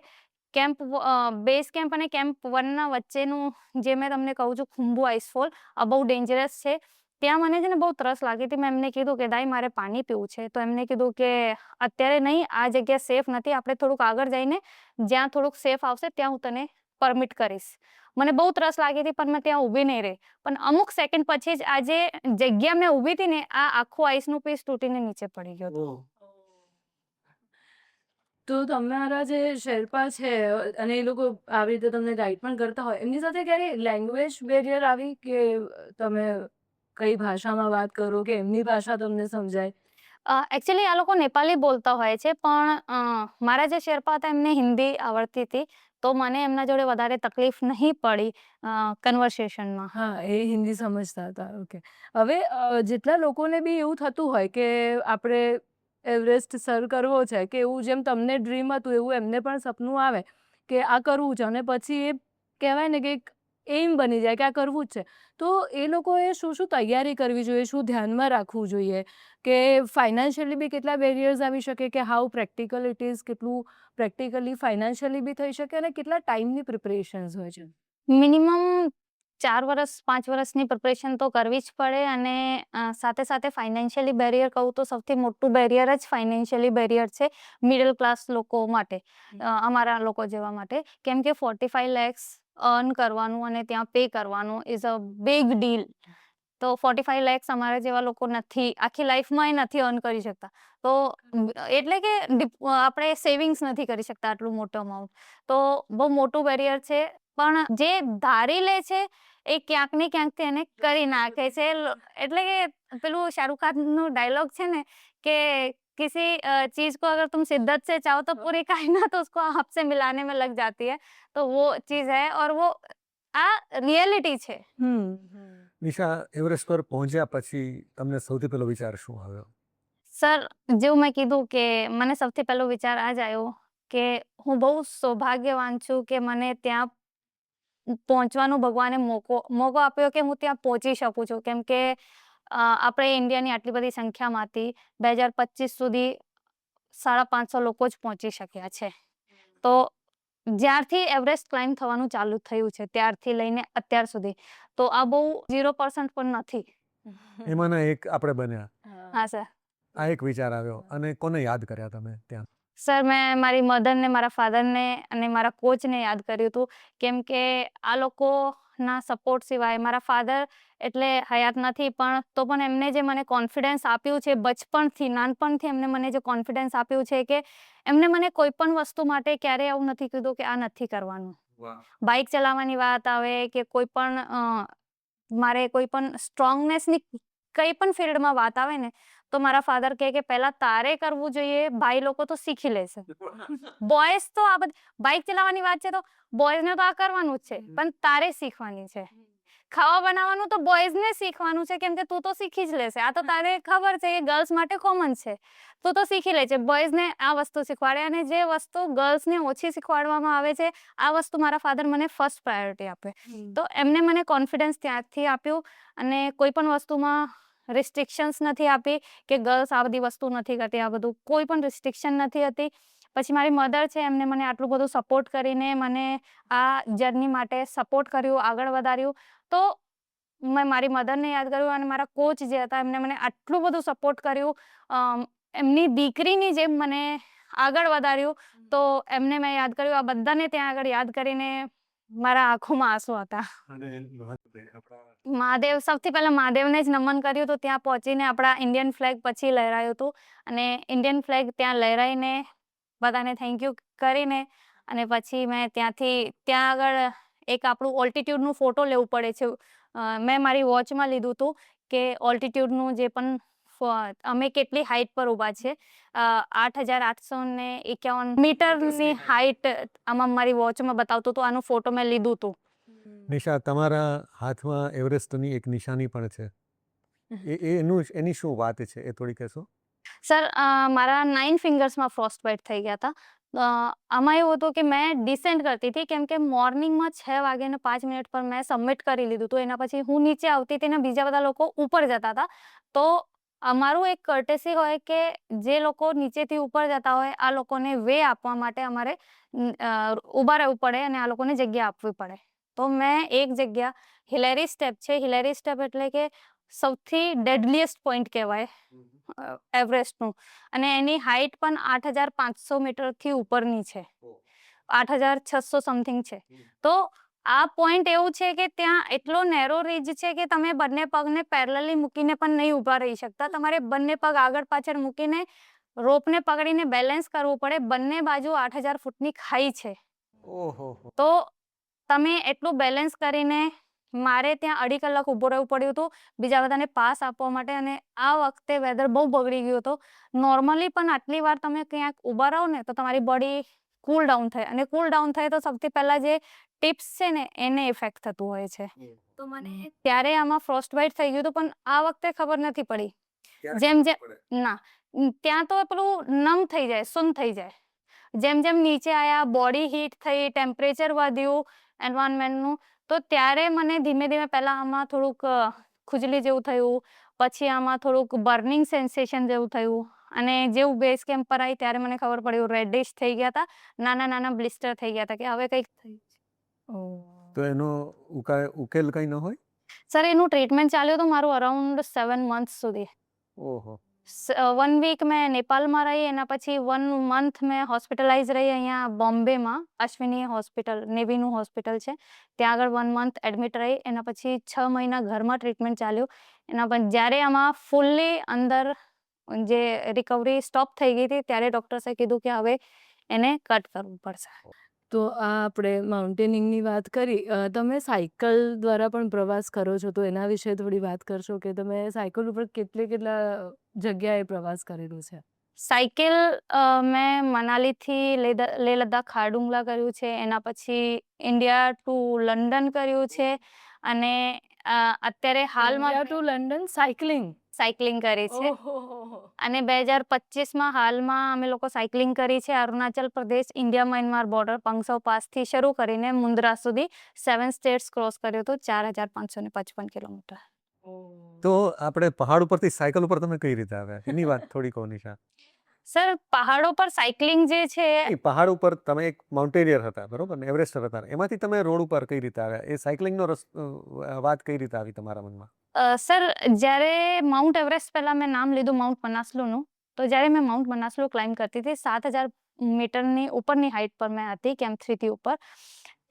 Speaker 3: બેઝ કેમ્પ અને કેમ્પ 1ના વચ્ચેનું જે મેં તમને કહું છું ખુંબુ આઈસફોલ, આ બહુ ડેન્જરસ છે. ત્યાં મને છે ને બહુ તરસ લાગી હતી. મેં એમને કીધું કે દાઈ મારે પાણી પીવું છે. તો એમને કીધું કે અત્યારે નહીં, આ જગ્યા સેફ નથી, આપણે થોડુંક આગળ જઈને જ્યાં થોડુંક સેફ આવશે ત્યાં હું તને પરમિટ કરીશ. મને બહુ તરસ લાગી હતી પણ મેં ત્યાં ઊભી નહીં રહી. પણ અમુક સેકન્ડ પછી જ આ જે જગ્યા મેં ઊભી હતી ને આ આખું આઈસનું પીસ તૂટીને નીચે પડી ગયો હતો.
Speaker 1: તો તમારા જે શેરપા છે અને એ લોકો આવી રીતે તમને ગાઈડ પણ કરતા હોય, એમની સાથે ક્યારે લેંગ્વેજ બેરિયર આવી કે તમે કઈ ભાષામાં વાત કરો કે એમની ભાષા તમને સમજાય?
Speaker 3: એકચ્યુઅલી આ લોકો નેપાળી બોલતા હોય છે, પણ મારા જે શેરપા હતા એમને હિન્દી આવડતી હતી, તો મને એમના જોડે વધારે તકલીફ નહીં પડી કન્વર્સેશનમાં.
Speaker 1: હા, એ હિન્દી સમજતા હતા. ઓકે. હવે જેટલા લોકોને બી એવું થતું હોય કે આપણે એવરેસ્ટ સર કરવો છે, કે એવું જેમ તમને ડ્રીમ હતું એવું એમને પણ સપનું આવે કે આ કરવું છે અને પછી એ કહેવાય ને કે એક એઇમ બની જાય કે આ કરવું જ છે. તો એ લોકોએ શું શું તૈયારી કરવી જોઈએ, શું ધ્યાનમાં રાખવું જોઈએ? કે ફાઇનાન્શિયલી બી કેટલા બેરિયર્સ આવી શકે કે હાઉ પ્રેક્ટિકલ ઇટ ઇઝ, કેટલું પ્રેક્ટિકલી ફાઇનાન્શિયલી બી થઈ શકે અને કેટલા ટાઈમની પ્રિપરેશન્સ હોય છે?
Speaker 3: મિનિમમ 4 વર્ષ 5 વર્ષની પ્રિપરેશન તો કરવી જ પડે, અને સાથે સાથે ફાઇનાન્શિયલી બેરિયર કહું તો સૌથી મોટું બેરિયર જ ફાઇનાન્શિયલી બેરિયર છે મિડલ ક્લાસ લોકો માટે, અમારા લોકો જેવા માટે. કેમ કે 45 lakhs અર્ન કરવાનું અને ત્યાં પે કરવાનું ઇઝ અ બિગ ડીલ. તો 45 lakhs અમારા જેવા લોકો નથી, આખી લાઈફમાં નથી અર્ન કરી શકતા. તો એટલે કે આપણે સેવિંગ્સ નથી કરી શકતા આટલું મોટું અમાઉન્ટ. તો બહુ મોટું બેરિયર છે. પણ જે ધારી લે છે એ ક્યાંક ને ક્યાંકથી એને કરી નાખે છે. એટલે કે પેલું શાહરુખ ખાનનું ડાયલોગ છે ને કે किसी चीज को अगर तुम शिद्दत से चाहो तो पूरी कायनात उसको आपसे मिलाने में लग जाती है. तो वो चीज है और वो આ રિયલિટી છે.
Speaker 2: નિશા, એવરેસ્ટ પર પહોંચ્યા પછી તમને સૌથી પહેલો વિચાર શું આવ્યો?
Speaker 3: સર, જેવું મેં કીધું કે મને સૌથી પહેલો વિચાર આ જ આવ્યો કે હું બહુ સૌભાગ્યવાન છું કે મને ત્યાં પહોંચવાનો ભગવાને મોકો આપ્યો કે હું ત્યાં પહોંચી શકું છું. કેમ કે આપણે ઇન્ડિયાની આટલી બધી સંખ્યામાંથી 2025 સુધી 550 લોકો જ પહોંચી શક્યા છે. તો જ્યારથી એવરેસ્ટ ક્લાઇમ્બ થવાનું ચાલુ થયું છે ત્યારથી લઈને અત્યાર સુધી, તો આ બહુ 0% પણ નથી.
Speaker 2: એમાંના એક આપણે બન્યા.
Speaker 3: હા સર.
Speaker 2: આ એક વિચાર આવ્યો. અને કોને યાદ કર્યા તમે ત્યાં?
Speaker 3: સર, મેં મારી મધરને, મારા ફાધરને અને મારા કોચને યાદ કર્યું હતું. કેમ કે આ લોકોના સપોર્ટ સિવાય, મારા ફાધર એટલે હયાત નથી, પણ તો પણ એમને જે મને કોન્ફિડન્સ આપ્યું છે બચપણથી, નાનપણથી એમને મને જે કોન્ફિડન્સ આપ્યું છે કે એમને મને કોઈ પણ વસ્તુ માટે ક્યારેય એવું નથી કીધું કે આ નથી કરવાનું. બાઇક ચલાવવાની વાત આવે કે કોઈ પણ મારે કોઈ પણ સ્ટ્રોંગનેસની કઈ પણ ફિલ્ડમાં વાત આવે ને, તો મારા ફાધર કહે કે પહેલા તારે કરવું જોઈએ, ભાઈ લોકો તો શીખી લેશે. બોયઝ તો આ બાઇક ચલાવવાની વાત છે તો બોયઝને તો આ કરવાનું જ છે, પણ તારે શીખવાની છે. ખાવા બનાવવાનું તો બોયઝને શીખવાનું છે, કેમ કે તું તો શીખી જ લેશે. આ તો તારે ખબર છે કે ગર્લ્સ માટે કોમન છે, તું તો શીખી લે છે. બોયઝને આ વસ્તુ શીખવાડે, અને જે વસ્તુ ગર્લ્સને ઓછી શીખવાડવામાં આવે છે, આ વસ્તુ મારા ફાધર મને ફર્સ્ટ પ્રાયોરિટી આપે. તો એમને મને કોન્ફિડન્સ ત્યાંથી આપ્યું, અને કોઈ પણ વસ્તુમાં રિસ્ટ્રિક્શન્સ નથી આપી કે ગર્લ્સ આ બધી વસ્તુ નથી કરતી. આ બધું કોઈ પણ રિસ્ટ્રિક્શન નથી હતી. પછી મારી મધર છે, એમને મને આટલું બધું સપોર્ટ કરીને મને આ જર્ની માટે સપોર્ટ કર્યું, આગળ વધાર્યું. તો મેં મારી મધરને યાદ કર્યું, અને મારા કોચ જે હતા એમને મને આટલું બધું સપોર્ટ કર્યું, એમની દીકરીની જેમ મને આગળ વધાર્યું. તો એમને મેં યાદ કર્યું. આ બધાને ત્યાં આગળ યાદ કરીને મારા આંખોમાં આંસુ હતા. મહાદેવ, સૌથી પહેલા મહાદેવને જ નમન કર્યું હતું. ત્યાં પહોંચીને આપણા ઇન્ડિયન ફ્લેગ પછી લહેરાયું હતું, અને ઇન્ડિયન ફ્લેગ ત્યાં લહેરાઈને બધાને થેન્ક યુ કરીને, અને પછી મેં ત્યાંથી ત્યાં આગળ એક આપણું ઓલ્ટિટ્યૂડનું ફોટો લેવું પડે છે. મેં મારી વોચમાં લીધું હતું કે ઓલ્ટિટ્યૂડનું જે પણ અમે કેટલી હાઈટ પર ઊભા છે. 8,851 મીટરની હાઈટ આમાં મારી વોચમાં બતાવતું હતું. આનું ફોટો મેં લીધું હતું.
Speaker 2: નિશા, તમારા હાથમાં એવરેસ્ટની એક નિશાની પણ છે. એની શું વાત છે એ થોડી કહેશો?
Speaker 3: સર, મારા 9 ફિંગર્સમાં ફ્રોસ્ટ બાઇટ થઈ ગયા હતા. આમાં એવું હતું કે મેં ડિસેન્ટ કરતી હતી, કેમ કે મોર્નિંગમાં 6:05 પર મેં સબમિટ કરી લીધું હતું. એના પછી હું નીચે આવતી હતી અને બીજા બધા લોકો ઉપર જતા હતા. તો અમારું એક કર્ટેસી હોય કે જે લોકો નીચેથી ઉપર જતા હોય, આ લોકોને વે આપવા માટે અમારે ઊભા રહેવું પડે અને આ લોકોને જગ્યા આપવી પડે. તો મેં એક જગ્યા, હિલેરી સ્ટેપ છે. હિલેરી સ્ટેપ એટલે કે સૌથી ડેડલીએસ્ટ પોઈન્ટ કહેવાય એવરેસ્ટનું, અને એની હાઈટ પણ 8,500 મીટરથી ઉપરની છે. 8,600 સમથિંગ છે. તો આ પોઈન્ટ એવું છે કે ત્યાં એટલો નેરો રિજ છે કે તમે બંને પગને પેરેલલી મૂકીને પણ નહીં ઊભા રહી શકતા. તમારે બંને પગ આગળ પાછળ મૂકીને રોપને પકડીને બેલેન્સ કરવું પડે. બંને બાજુ 8,000 ફૂટની ખાઈ છે.
Speaker 2: ઓહો.
Speaker 3: તો તમે એટલું બેલેન્સ કરીને મારે ત્યાં 2.5 કલાક ઊભું રહેવું પડ્યું હતું બીજા બધાને પાસ આપવા માટે. અને આ વખતે વેધર બહુ બગડી ગયું હતું. નોર્મલી પણ આટલી વાર તમે ક્યાંક ઊભા રહો ને તો તમારી બોડી કૂલ ડાઉન થાય, અને કૂલ ડાઉન થાય તો સૌથી પહેલા જે ટિપ્સ છે ને એને ઇફેક્ટ થતું હોય છે. તો મને ત્યારે આમાં ફ્રોસ્ટ બાઇટ થઈ ગયું હતું, પણ આ વખતે ખબર નથી પડી. જેમ ના ત્યાં તો પેલું નમ થઈ જાય, સૂન થઈ જાય. જેમ જેમ નીચે આયા, બોડી હીટ થઈ, ટેમ્પરેચર વધ્યું એન્વાયરમેન્ટનું, તો ત્યારે મને ધીમે ધીમે પહેલા આમાં થોડુંક ખુજલી જેવું થયું, પછી આમાં થોડુંક બર્નિંગ સેન્સેશન જેવું થયું, અને જેવું બેઝ કેમ્પ પર આવી ત્યારે મને ખબર પડ્યું રેડિશ થઈ ગયા હતા, નાના નાના બ્લિસ્ટર થઈ ગયા હતા કે હવે કંઈક થઈ છે.
Speaker 2: તો એનો ઉકેલ કઈ ન હોય?
Speaker 3: સર એનું ટ્રીટમેન્ટ ચાલ્યું હતું મારું અરાઉન્ડ 7 મંથ સુધી.
Speaker 2: ઓહો.
Speaker 3: 1 વીક મેં નેપાલમાં રહી, એના પછી 1 મંથ મેં હોસ્પિટલાઇઝ રહી અહીંયા બોમ્બેમાં, અશ્વિની હોસ્પિટલ, નેવીનું હોસ્પિટલ છે ત્યાં આગળ 1 મંથ એડમિટ રહી. એના પછી 6 મહિના ઘરમાં ટ્રીટમેન્ટ ચાલ્યું. એના પછી જ્યારે આમાં ફૂલ્લી અંદર જે રિકવરી સ્ટોપ થઈ ગઈ હતી ત્યારે ડૉક્ટર્સે કીધું કે હવે એને કટ કરવું પડશે.
Speaker 1: તો આ આપણે માઉન્ટેનિંગની વાત કરી. તમે સાયકલ દ્વારા પણ પ્રવાસ કરો છો, તો એના વિશે થોડી વાત કરશો કે તમે સાયકલ ઉપર કેટલા જગ્યાએ પ્રવાસ કરેલો છે?
Speaker 3: સાયકલ મેં મનાલીથી લેહ લદ્દાખ ખારડુંગલા કર્યું છે, એના પછી ઇન્ડિયા ટુ લંડન કર્યું છે, અને અત્યારે હાલમાં
Speaker 1: ટુ લંડન સાયકલિંગ
Speaker 3: કરી છે. અને 2025માં હાલમાં અમે લોકો સાયકલિંગ કરી છે Arunachal Pradesh India Myanmar border પંગસૌ પાસથી શરૂ કરીને મુન્દ્રા સુધી 7 સ્ટેટ્સ ક્રોસ કર્યો હતો, 4,555 કિલોમીટર.
Speaker 2: તો આપણે પહાડ ઉપરથી સાયકલ ઉપર તમે કઈ રીતે આવ્યા એની વાત થોડી કહો નિશા.
Speaker 3: સર પહાડો પર સાયકલિંગ જે છે,
Speaker 2: પહાડ ઉપર તમે એક માઉન્ટેનિયર હતા, બરોબર ને, એવરેસ્ટર હતા, એમાંથી તમે રોડ ઉપર કઈ રીતે આવ્યા, એ સાયકલિંગનો વાત કઈ રીતે આવી તમારા મનમાં?
Speaker 3: સર જ્યારે માઉન્ટ એવરેસ્ટ પહેલા મેં નામ લીધું માઉન્ટ મનાસલુનું, તો જ્યારે મેં માઉન્ટ મનાસલુ ક્લાઇમ્બ કરતી હતી 7,000 મીટરની ઉપરની હાઇટ પર મેં હતી, કેમ્પ 3 ઉપર,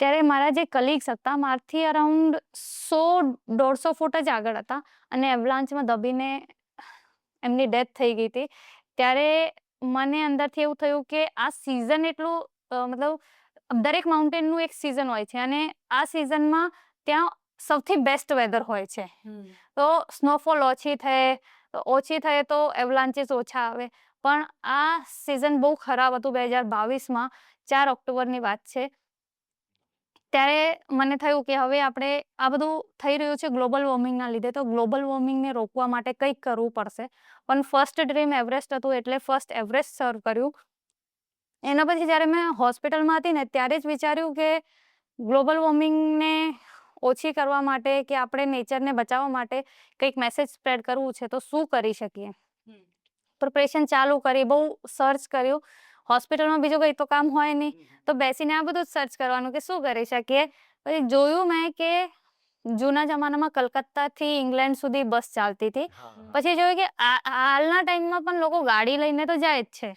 Speaker 3: ત્યારે મારા જે કલીગ્સ હતા મારાથી અરાઉન્ડ 100-150 ફૂટ જ આગળ હતા, અને એવલાન્ચમાં દબીને એમની ડેથ થઈ ગઈ હતી. ત્યારે મને અંદરથી એવું થયું કે આ સિઝન એટલું મતલબ દરેક માઉન્ટેનનું એક સિઝન હોય છે, અને આ સિઝનમાં ત્યાં સૌથી બેસ્ટ વેધર હોય છે. તો સ્નોફોલ ઓછી થાય તો એવલાન્ચીસ ઓછા આવે, પણ આ સિઝન બહુ ખરાબ હતું. 2022માં 4 ઓક્ટોબરની વાત છે. ત્યારે મને થયું કે હવે આપણે આ બધું થઈ રહ્યું છે ગ્લોબલ વોર્મિંગના લીધે, તો ગ્લોબલ વોર્મિંગને રોકવા માટે કંઈક કરવું પડશે. પણ ફર્સ્ટ ડ્રીમ એવરેસ્ટ હતું, એટલે ફર્સ્ટ એવરેસ્ટ સર કર્યું. એના પછી જ્યારે મેં હોસ્પિટલમાં હતી ને ત્યારે જ વિચાર્યું કે ગ્લોબલ વોર્મિંગને ઓછી કરવા માટે કે આપણે નેચરને બચાવવા માટે કંઈક મેસેજ સ્પ્રેડ કરવું છે, તો શું કરી શકીએ. પ્રિપરેશન ચાલુ કરી, બહુ સર્ચ કર્યું. હોસ્પિટલમાં બીજું કંઈ તો કામ હોય નહીં, તો બેસીને આ બધું જ સર્ચ કરવાનું કે શું કરી શકીએ. પછી જોયું મેં કે જૂના જમાનામાં કલકત્તાથી ઇંગ્લેન્ડ સુધી બસ ચાલતી હતી. પછી જોયું કે હાલના ટાઈમમાં પણ લોકો ગાડી લઈને તો જાય જ છે.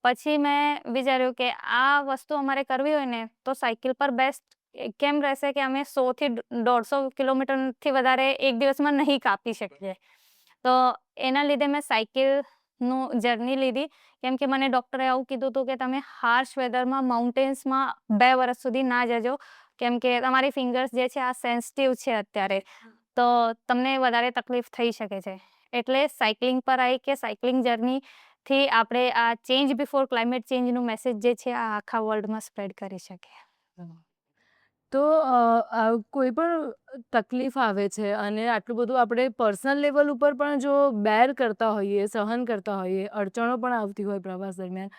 Speaker 3: પછી મેં વિચાર્યું કે આ વસ્તુ અમારે કરવી હોય ને તો સાયકલ પર બેસ્ટ કેમ રહેશે કે અમે 100 થી 150 કિલોમીટરથી વધારે એક દિવસમાં નહીં કાપી શકીએ. તો એના લીધે મેં સાયકલનું જર્ની લીધી, કેમ કે મને ડૉક્ટરે આવું કીધું હતું કે તમે હાર્શ વેધરમાં માઉન્ટેન્સમાં 2 વર્ષ સુધી ના જજો, કેમ કે તમારી ફિંગર્સ જે છે આ સેન્સિટિવ છે અત્યારે, તો તમને વધારે તકલીફ થઈ શકે છે. એટલે સાયકલિંગ પર આવી કે સાયકલિંગ જર્નીથી આપણે આ ચેન્જ બિફોર ક્લાઇમેટ ચેન્જનું મેસેજ જે છે આ આખા વર્લ્ડમાં સ્પ્રેડ કરી શકીએ.
Speaker 1: તો કોઈ પણ તકલીફ આવે છે અને આટલું બધું આપણે પર્સનલ લેવલ ઉપર પણ જો બેર કરતા હોઈએ, સહન કરતા હોઈએ, અડચણો પણ આવતી હોય પ્રવાસ દરમિયાન,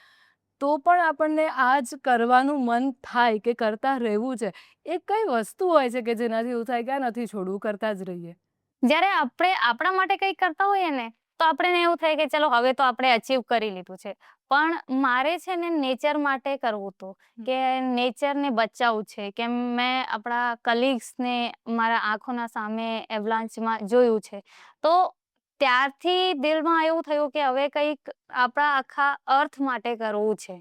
Speaker 1: તો પણ આપણને આ જ કરવાનું મન થાય કે કરતા રહેવું છે. એ કઈ વસ્તુ હોય છે કે જેનાથી એવું થાય કે આ નથી છોડવું, કરતા જ રહીએ?
Speaker 3: જ્યારે આપણે આપણા માટે કંઈક કરતા હોઈએ ને તો આપણને એવું થાય કે ચલો હવે તો આપણે અચીવ કરી લીધું છે. પણ મારે છે ને નેચર માટે કરવું હતું, કે નેચરને બચાવવું છે. કે મેં આપણા કલીગ્સને મારા આંખોના સામે એવલાન્ચમાં જોયું છે, તો ત્યારથી દિલમાં એવું થયું કે હવે કંઈક આપણા આખા અર્થ માટે કરવું છે.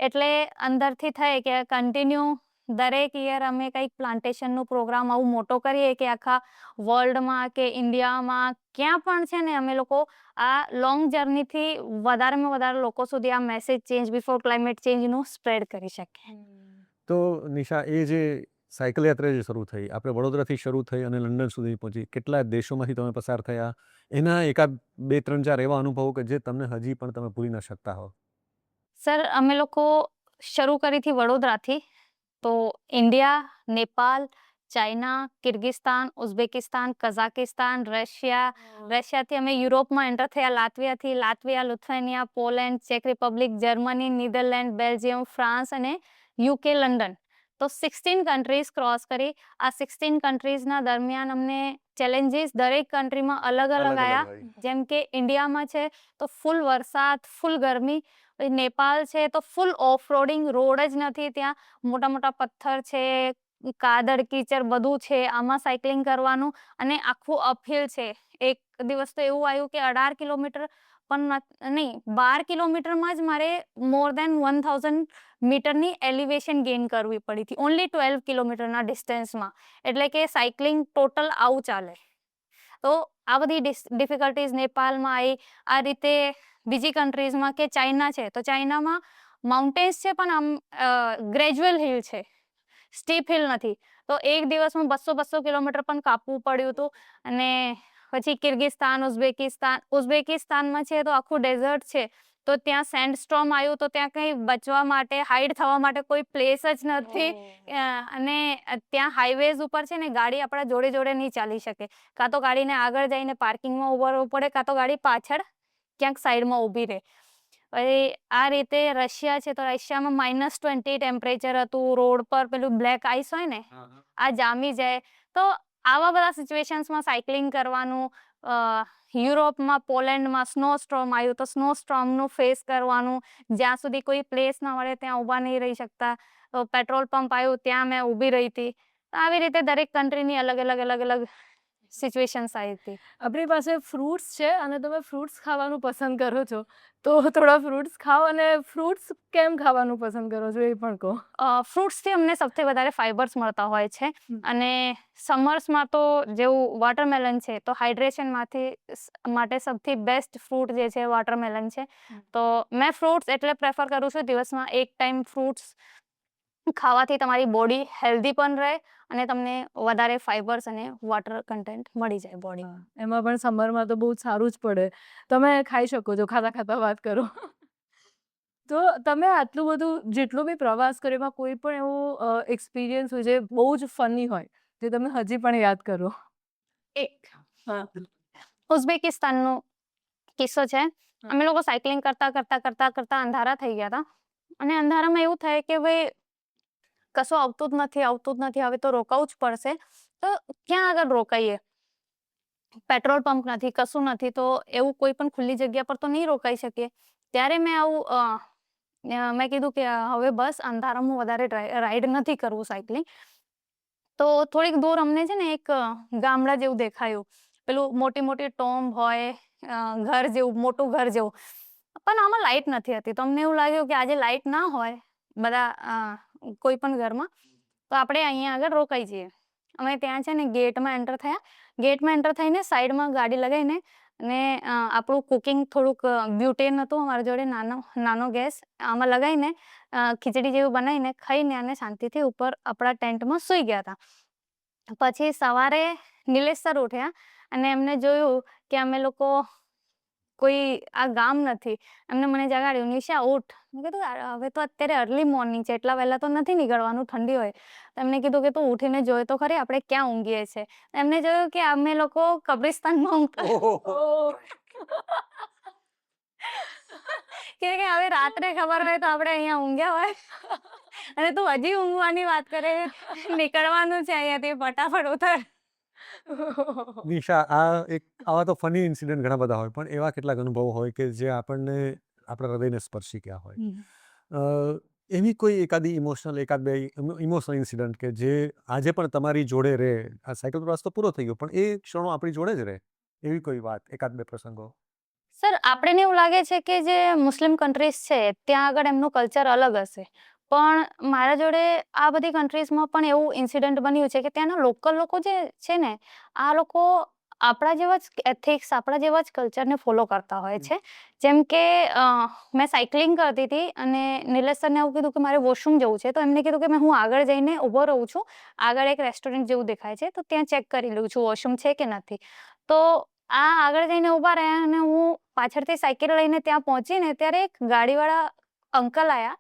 Speaker 3: એટલે અંદરથી થાય કે કન્ટિન્યુ દરેક યર અમે કંઈક પ્લાન્ટેશનનો પ્રોગ્રામ આવું મોટો કરીએ કે આખા વર્લ્ડમાં કે ઇન્ડિયામાં ક્યાં પણ છે ને અમે લોકો આ લોંગ જર્નીથી વધારેમાં વધારે લોકો સુધી આ મેસેજ ચેન્જ બિફોર ક્લાઇમેટ ચેન્જનું સ્પ્રેડ કરી શકીએ.
Speaker 2: તો નિશા, એ જે સાયકલ યાત્રા જે શરૂ થઈ, આપણે વડોદરાથી શરૂ થઈ અને લંડન સુધી પહોંચી, કેટલા દેશોમાંથી તમે પસાર થયા, એના એકાદ 2, 3, 4 એવા અનુભવો કે જે તમને હજી પણ તમે ભૂલી ન શકતા હો?
Speaker 3: સર, અમે લોકો શરૂ કરી હતી વડોદરાથી. તો India, Nepal, China, Kyrgyzstan, Uzbekistan, Kazakhstan, રશિયાથી અમે યુરોપમાં એન્ટર થયા, લાતવિયા, લિથુઆનિયા, પોલેન્ડ, ચેક Republic, Germany, Netherland, Belgium, France અને યુકે, લંડન. તો 16 કન્ટ્રીઝ ક્રોસ કરી. આ 16 કન્ટ્રીઝના દરમિયાન અમને ચેલેન્જીસ દરેક કન્ટ્રીમાં અલગ અલગ આવ્યા. જેમ કે ઇન્ડિયામાં છે તો ફૂલ વરસાદ, ફૂલ ગરમી. નેપાલ છે તો ફૂલ ઓફ રોડિંગ, રોડ જ નથી ત્યાં, મોટા મોટા પથ્થર છે, કાદળ કીચડ બધું છે, આમાં સાયકલિંગ કરવાનું અને આખું અપહિલ છે. એક દિવસ તો એવું આવ્યું કે 18 કિલોમીટર પણ નહીં, 12 કિલોમીટરમાં જ મારે મોર દેન 1000 મીટરની એલિવેશન ગેઇન કરવી પડી હતી, ઓનલી 12 કિલોમીટરના ડિસ્ટન્સમાં. એટલે કે સાયકલિંગ ટોટલ આવું ચાલે. તો આ બધી ડિફિકલ્ટીઝ નેપાલમાં આવી. આ રીતે બીજી કન્ટ્રીઝમાં કે ચાઇના છે તો ચાઇનામાં માઉન્ટેન્સ છે પણ આમ ગ્રેજ્યુઅલ હિલ છે, સ્ટીપ હિલ નથી. તો એક દિવસમાં 200 કિલોમીટર પણ કાપવું પડ્યું હતું. અને પછી કિર્ગિસ્તાન, ઉઝબેકિસ્તાનમાં છે તો આખું ડેઝર્ટ છે. તો ત્યાં સેન્ડસ્ટોર્મ આવ્યું તો ત્યાં કંઈ બચવા માટે, હાઇડ થવા માટે કોઈ પ્લેસ જ નથી. અને ત્યાં હાઈવેઝ ઉપર છે ને ગાડી આપણા જોડે જોડે નહીં ચાલી શકે. કાં તો ગાડીને આગળ જઈને પાર્કિંગમાં ઉભા રહેવું પડે, કાં તો ગાડી પાછળ ક્યાંક સાઈડમાં ઊભી રહે. પછી આ રીતે રશિયા છે તો રશિયામાં -20 ટેમ્પરેચર હતું. રોડ પર પેલું બ્લેક આઈસ હોય ને, આ જામી જાય. તો આવા બધા સિચ્યુએશન્સમાં સાયકલિંગ કરવાનું. યુરોપમાં, પોલેન્ડમાં સ્નોસ્ટ્રોમ આવ્યું તો સ્નોસ્ટ્રોમનું ફેસ કરવાનું. જ્યાં સુધી કોઈ પ્લેસ ના મળે ત્યાં ઊભા નહીં રહી શકતા. તો પેટ્રોલ પંપ આવ્યું, ત્યાં મેં ઊભી રહી હતી. તો આવી રીતે દરેક કન્ટ્રીની અલગ સિચ્યુએશન્સ આવી હતી.
Speaker 1: આપણી પાસે ફ્રૂટ્સ છે અને તમે ફ્રૂટ્સ ખાવાનું પસંદ કરો છો, તો થોડા ફ્રૂટ્સ ખાઓ. અને ફ્રૂટ્સ કેમ ખાવાનું પસંદ કરો છો એ પણ કહો.
Speaker 3: ફ્રૂટ્સથી અમને સૌથી વધારે ફાઇબર્સ મળતા હોય છે. અને સમર્સમાં તો જેવું વોટરમેલન છે તો માટે સૌથી બેસ્ટ ફ્રૂટ જે છે વોટરમેલન છે. તો મેં ફ્રૂટ્સ એટલે પ્રેફર કરું છું. દિવસમાં એક ટાઈમ ફ્રૂટ્સ ખાવાથી તમારી બોડી હેલ્ધી પણ રહે અને તમને વધારે ફાઇબર્સ અને વોટર કન્ટેન્ટ મળી જાય બોડીમાં.
Speaker 1: એમાં પણ સમરમાં તો બહુ સારું જ પડે. તમે ખાઈ શકો છો, ખાતા ખાતા વાત કરો. તો તમે આટલું બધું જેટલો બી પ્રવાસ કર્યો એમાં કોઈ પણ એવો એક્સપિરિયન્સ હોય જે બહુ જ ફની હોય, જે તમે હજી પણ યાદ કરો?
Speaker 3: ઉઝબેકિસ્તાનનો કિસ્સો છે. અમે લોકો સાયકલિંગ કરતા અંધારા થઈ ગયા હતા. અને અંધારામાં એવું થાય કે ભાઈ કશું આવતું જ નથી, હવે તો રોકાવું જ પડશે. તો ક્યાં આગળ રોકાઈએ? પેટ્રોલ પંપ નથી, કશું નથી. તો એવું કોઈ પણ ખુલ્લી જગ્યા પર તો નહીં રોકાઈ શકીએ. ત્યારે મેં કીધું કે હવે બસ, અંધારામાં વધારે રાઈડ નથી કરવું સાયકલિંગ. તો થોડીક દૂર અમને છે ને એક ગામડા જેવું દેખાયું. પેલું મોટી ટોમ્બ હોય, ઘર જેવું, મોટું ઘર જેવું. પણ આમાં લાઇટ નથી હતી. તો અમને એવું લાગ્યું કે આજે લાઇટ ના હોય બધા કોઈ પણ ઘરમાં, તો આપણે અહીંયા આગળ રોકાઈ જઈએ. અમે ત્યાં છે ને ગેટમાં એન્ટર થયા. ગેટમાં એન્ટર થઈને સાઈડમાં ગાડી લગાવીને અને આપણું કુકિંગ થોડુંક બ્યુટેન હતું અમારા જોડે, નાનો ગેસ, આમાં લગાવીને ખીચડી જેવું બનાવીને ખાઈને અને શાંતિથી ઉપર આપણા ટેન્ટમાં સૂઈ ગયા હતા. પછી સવારે નિલેશ સર ઉઠ્યા અને એમને જોયું કે અમે લોકો કોઈ આ ગામ નથી. એમને મને જગાડ્યું, નિશા ઉઠ. મેં કીધું હવે તો અત્યારે અર્લી મોર્નિંગ છે, એટલા વહેલા તો નથી નીકળવાનું, ઠંડી હોય. એમને કીધું કે તું ઉઠીને જોયો તો ખરી આપણે ક્યાં ઊંઘીએ છીએ. એમને જોયું કે અમે લોકો કબ્રિસ્તાનમાં ઊંઘતા. કે હવે રાત્રે ખબર હોય તો આપણે અહીંયા ઊંઘ્યા હોય અને તું હજી ઊંઘવાની વાત કરે. નીકળવાનું છે અહીંયાથી, ફટાફટ ઉતર.
Speaker 2: નિશા, આવા તો ફની ઇન્સિડન્ટ ઘણા બધા હોય, પણ એવા કેટલાક અનુભવો હોય કે જે આપણને આપણા હૃદયને સ્પર્શી ગયા હોય. એવી કોઈ એકાદ બે ઇમોશનલ ઇન્સિડન્ટ કે જે આજે પણ તમારી જોડે રહે? આ સાયકલ પ્રવાસ તો પૂરો થઈ ગયો, પણ એ ક્ષણો આપણી જોડે જ રહે, એવી કોઈ વાત, એકાદ બે પ્રસંગો?
Speaker 3: સર, આપણને એવું લાગે છે કે જે મુસ્લિમ કન્ટ્રીઝ છે ત્યાં આગળ એમનું કલ્ચર અલગ હશે, પણ મારા જોડે આ બધી કન્ટ્રીઝમાં પણ એવું ઇન્સિડન્ટ બન્યું છે કે ત્યાંના લોકલ લોકો જે છે ને, આ લોકો આપણા જેવા જ એથિક્સ, આપણા જેવા જ કલ્ચરને ફોલો કરતા હોય છે. જેમ કે મેં સાયકલિંગ કરતી હતી અને નિલેશ સરને એવું કીધું કે મારે વોશરૂમ જવું છે, તો એમને કીધું કે હું આગળ જઈને ઊભો રહું છું, આગળ એક રેસ્ટોરન્ટ જેવું દેખાય છે, તો ત્યાં ચેક કરી લઉં છું વોશરૂમ છે કે નથી. તો આ આગળ જઈને ઊભા રહ્યા અને હું પાછળથી સાયકલ લઈને ત્યાં પહોંચીને ત્યારે એક ગાડીવાળા અંકલ આવ્યા,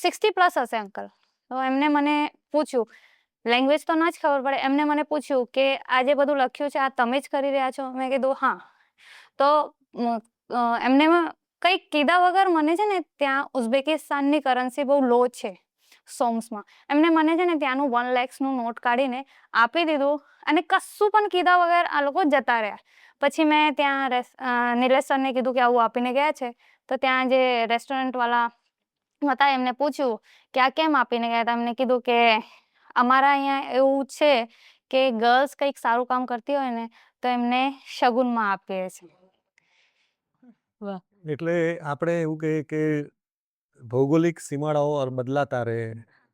Speaker 3: 60+ હશે અંકલ. તો એમને મને પૂછ્યું, લેંગ્વેજ તો ના જ ખબર પડે, એમને મને પૂછ્યું કે આ જે બધું લખ્યું છે આ તમે જ કરી રહ્યા છો? મેં કીધું હા. તો એમને કંઈક કીધા વગર મને છે ને ત્યાં ઉઝબેકિસ્તાનની કરન્સી બહુ લો છે સોમ્સમાં, એમને મને છે ને ત્યાંનું 1 lakhનું નોટ કાઢીને આપી દીધું અને કશું પણ કીધા વગર આ લોકો જતા રહ્યા. પછી મેં ત્યાં નિલેશ સરને કીધું કે આવું આપીને ગયા છે, તો ત્યાં જે રેસ્ટોરન્ટવાળા હતા એમને પૂછ્યું કે આ કેમ આપીને ગયા હતા? એમને કીધું કે અમારા અહીંયા એવું છે કે ગર્લ્સ કંઈક સારું કામ કરતી હોય ને તો એમને શગુનમાં આપીએ છીએ.
Speaker 1: વાહ.
Speaker 2: એટલે આપણે એવું કહીએ કે ભૌગોલિક સીમાડાઓ બદલાતા રહે,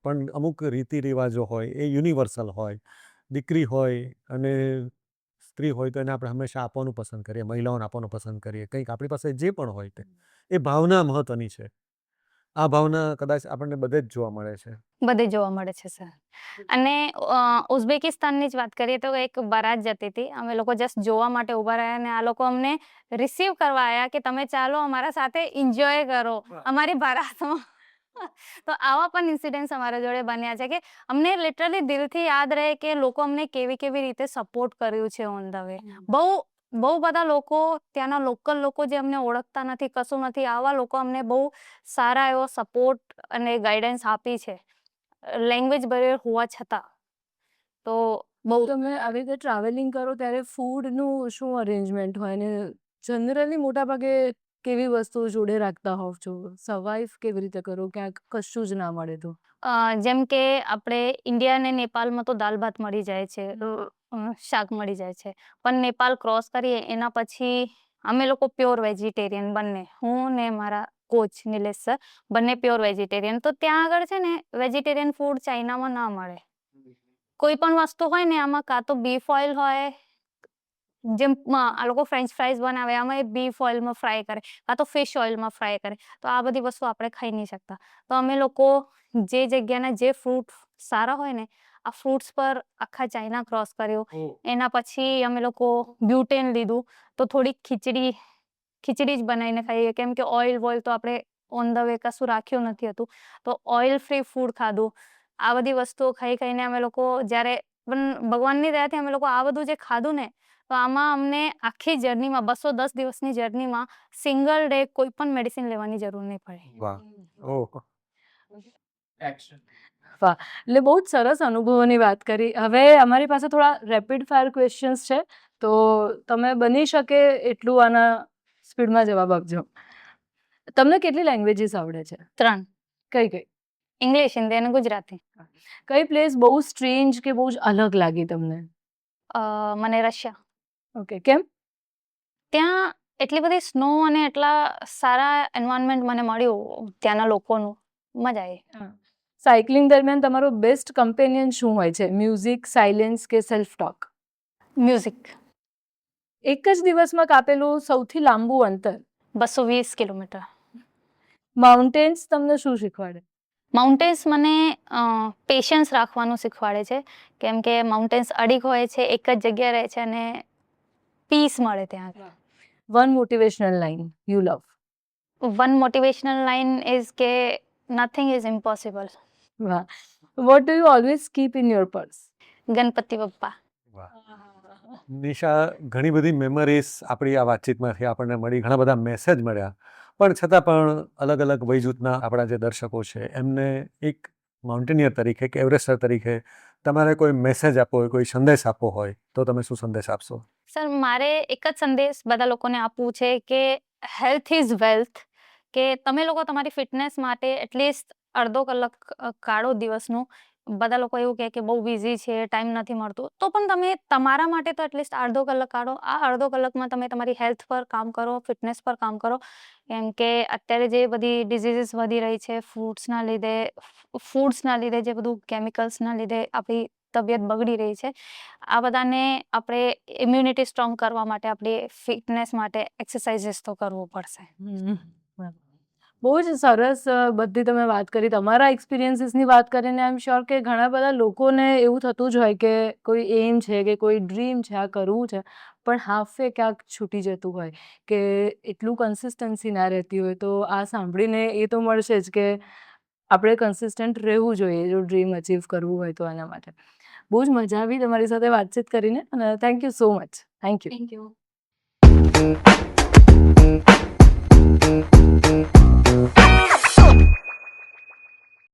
Speaker 2: પણ અમુક રીતિ રિવાજો હોય એ યુનિવર્સલ હોય. દીકરી હોય અને સ્ત્રી હોય તો એને આપણે હંમેશા આપવાનું પસંદ કરીએ, મહિલાઓને આપવાનું પસંદ કરીએ, કંઈક આપણી પાસે જે પણ હોય તે. એ ભાવના મહત્વની છે. આ ભાવના કદાચ આપણને બધે જ જોવા મળે છે.
Speaker 3: બધે જોવા મળે છે સર. અને ઉઝબેકિસ્તાનની જ વાત કરીએ તો એક બારાત જતી હતી, અમે લોકો જસ્ટ જોવા માટે ઊભા રહ્યા અને આ લોકો અમને રિસીવ કરવા આવ્યા કે તમે ચાલો અમારા સાથે એન્જોય કરો અમારી બારાતમાં. તો આવા પણ ઇન્સિડન્ટ્સ અમારા જોડે બન્યા છે કે અમને લિટરલી દિલથી યાદ રહે કે લોકો અમને કેવી કેવી રીતે સપોર્ટ કર્યું છે ઓન ધ વે. બહુ બધા લોકો, ત્યાંના લોકલ લોકો જે અમને ઓળખતા નથી, કશું નથી, આવા લોકો અમને બહુ સારા એવો સપોર્ટ અને ગાઈડન્સ આપી છે, લેંગ્વેજ બેરિયર હોવા છતાં. તો બહુ
Speaker 1: તમે આવી રીતે ટ્રાવેલિંગ કરો ત્યારે ફૂડનું શું અરેન્જમેન્ટ હોય ને જનરલી મોટાભાગે કેવી વસ્તુઓ જોડે રાખતા હોવ છો? સર્વાઈવ કેવી રીતે કરો ક્યાંક કશું જ ના મળે તો?
Speaker 3: જેમ કે આપણે ઇન્ડિયા અને નેપાળમાં તો દાલ ભાત મળી જાય છે, શાક મળી જાય છે, પણ નેપાળ ક્રોસ કરીએ એના પછી અમે લોકો પ્યોર વેજીટેરિયન બંને, હું ને મારા કોચ નિલેશ સર બંને પ્યોર વેજીટેરિયન. તો ત્યાં આગળ છે ને વેજીટેરિયન ફૂડ ચાઇનામાં ના મળે. કોઈ પણ વસ્તુ હોય ને આમાં કાં તો બીફ ઓઇલ હોય, જેમ આ લોકો ફ્રેન્ચ ફ્રાઈઝ બનાવે આમાં એ બીફ ઓઇલમાં ફ્રાય કરે, કાં તો ફિશ ઓઇલમાં ફ્રાય કરે, તો આ બધી વસ્તુ આપણે ખાઈ નહીં શકતા. તો અમે લોકો જે જગ્યાના જે ફ્રૂટ સારા હોય ને, આ ફ્રૂટ્સ પર આખા ચાઇના ક્રોસ કર્યો. એના પછી અમે લોકો બ્યુટેન લીધું, તો થોડીક ખીચડી જ બનાવીને ખાઈએ, કેમ કે ઓઇલ વોઇલ તો આપણે ઓન ધ વે કશું રાખ્યું નથી હતું, તો ઓઇલ ફ્રી ફૂડ ખાધું. આ બધી વસ્તુઓ ખાઈને અમે લોકો જ્યારે પણ ભગવાનની દયાથી અમે લોકો આ બધું જે ખાધું ને, તો આમાં અમને આખી જર્નીમાં 210 દિવસની જર્નીમાં સિંગલ ડે કોઈ પણ મેડિસિન લેવાની જરૂર નહીં પડી.
Speaker 2: વાહ. ઓહ.
Speaker 1: વાહ. એટલે બહુ જ સરસ અનુભવોની વાત કરી. હવે અમારી પાસે થોડા રેપિડ ફાયર ક્વેશ્ચન્સ છે, તો તમે બની શકે એટલું આના સ્પીડમાં જવાબ આપજો. તમને કેટલી લેંગ્વેજીસ આવડે છે?
Speaker 3: 3.
Speaker 1: કઈ કઈ?
Speaker 3: ઇંગ્લિશ, હિન્દી અને ગુજરાતી.
Speaker 1: કઈ પ્લેસ બહુ સ્ટ્રેન્જ કે બહુ જ અલગ લાગી તમને?
Speaker 3: મને રશિયા.
Speaker 1: ઓકે, કેમ?
Speaker 3: ત્યાં એટલી બધી સ્નો અને એટલા સારા એન્વાયરમેન્ટ મને મળ્યું, ત્યાંના લોકોનું મજા આવી.
Speaker 1: સાયકલિંગ દરમિયાન તમારો બેસ્ટ કમ્પેનિયન શું હોય છે? મ્યુઝિક, સાયલેન્સ કે સેલ્ફ ટોક?
Speaker 3: મ્યુઝિક.
Speaker 1: એક જ દિવસમાં કાપેલું સૌથી લાંબુ અંતર?
Speaker 3: 220 કિલોમીટર.
Speaker 1: માઉન્ટેન્સ તમને શું શીખવાડે?
Speaker 3: માઉન્ટેન્સ મને પેશન્સ રાખવાનું શીખવાડે છે, કેમ કે માઉન્ટેન્સ અડીક હોય છે, એક જ જગ્યાએ રહે છે અને પીસ મળે ત્યાં.
Speaker 1: One motivational line you love?
Speaker 3: One motivational line is કે નથિંગ ઇઝ ઇમ્પોસિબલ.
Speaker 1: વાહ. What do you always keep in your purse?
Speaker 3: Ganpati Bappa.
Speaker 2: વાહ. નિશા, ઘણી બધી મેમરીઝ આપણી આ વાતચીતમાંથી આપણને મળી, ઘણા બધા મેસેજ મળ્યા, પણ છતાં પણ અલગ અલગ વયજૂથના આપણા જે દર્શકો છે એમને એક માઉન્ટેનિયર તરીકે કે એવરેસ્ટર તરીકે તમારે કોઈ મેસેજ આપવો હોય, કોઈ સંદેશ આપવો હોય, તો તમે શું સંદેશ આપશો?
Speaker 3: સર, મારે એક જ સંદેશ બધા લોકોને આપવું છે કે હેલ્થ ઇઝ વેલ્થ, કે તમે લોકો તમારી ફિટનેસ માટે એટલીસ્ટ અડધો કલાક કાઢો દિવસનું, બધા લોકો એવું કહે કે બહુ બિઝી છે, ટાઈમ નથી મળતો, તો પણ તમે તમારા માટે તો એટલીસ્ટ અડધો કલાક કાઢો. આ અડધો કલાકમાં તમે તમારી હેલ્થ પર કામ કરો, ફિટનેસ પર કામ કરો. કેમ કે અત્યારે જે બધી ડિઝીઝીસ વધી રહી છે ફૂડ્સના લીધે જે બધું કેમિકલ્સના લીધે આપણી તબિયત બગડી રહી છે, આ બધાને આપણે ઇમ્યુનિટી સ્ટ્રોંગ કરવા માટે, આપણી ફિટનેસ માટે એક્સરસાઇઝીસ તો કરવું પડશે.
Speaker 1: બરાબર. બહુ જ સરસ બધી તમે વાત કરી, તમારા એક્સપિરિયન્સીસની વાત કરીને આઈ એમ શ્યોર કે ઘણા બધા લોકોને એવું થતું જ હોય કે કોઈ એમ છે કે કોઈ ડ્રીમ છે, આ કરવું છે, પણ હાફે ક્યાંક છૂટી જતું હોય કે એટલું કન્સિસ્ટન્સી ના રહેતી હોય. તો આ સાંભળીને એ તો મળશે જ કે આપણે કન્સિસ્ટન્ટ રહેવું જોઈએ જો ડ્રીમ અચીવ કરવું હોય તો. એના માટે બહુ જ મજા આવી તમારી સાથે વાતચીત કરીને અને thank you so much. Thank you.
Speaker 3: Thank you.